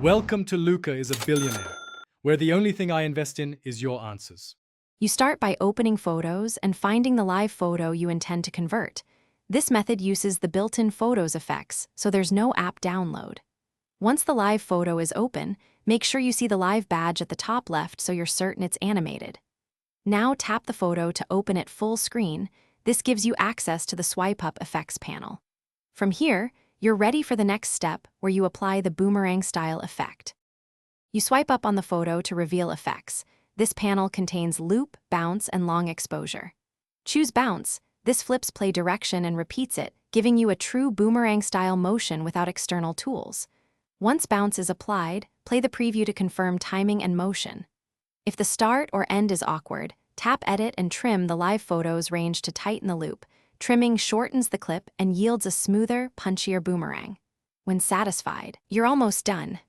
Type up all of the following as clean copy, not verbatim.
Welcome to Luca is a Billionaire, where the only thing I invest in is your answers. You start by opening photos and finding the live photo you intend to convert. This method uses the built-in Photos effects, so there's no app download. Once the live photo is open, make sure you see the live badge at the top left so you're certain it's animated. Now tap the photo to open it full screen. This gives you access to the swipe-up effects panel. From here, you're ready for the next step where you apply the boomerang style effect. You swipe up on the photo to reveal effects. This panel contains loop, bounce, and long exposure. Choose bounce. This flips play direction and repeats it, giving you a true boomerang-style motion without external tools. Once bounce is applied, play the preview to confirm timing and motion. If the start or end is awkward, tap Edit and trim the live photo's range to tighten the loop. Trimming shortens the clip and yields a smoother, punchier boomerang. When satisfied, you're almost done.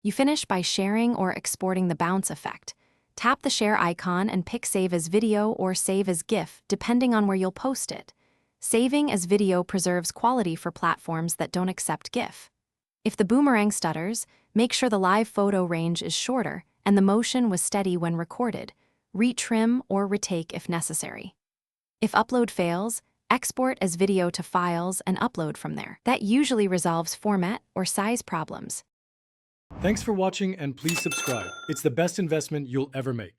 You finish by sharing or exporting the bounce effect. Tap the share icon and pick Save as Video or Save as GIF, depending on where you'll post it. Saving as video preserves quality for platforms that don't accept GIF. If the boomerang stutters, make sure the live photo range is shorter and the motion was steady when recorded. Retrim or retake if necessary. If upload fails, export as video to files and upload from there. That usually resolves format or size problems. Thanks for watching and please subscribe. It's the best investment you'll ever make.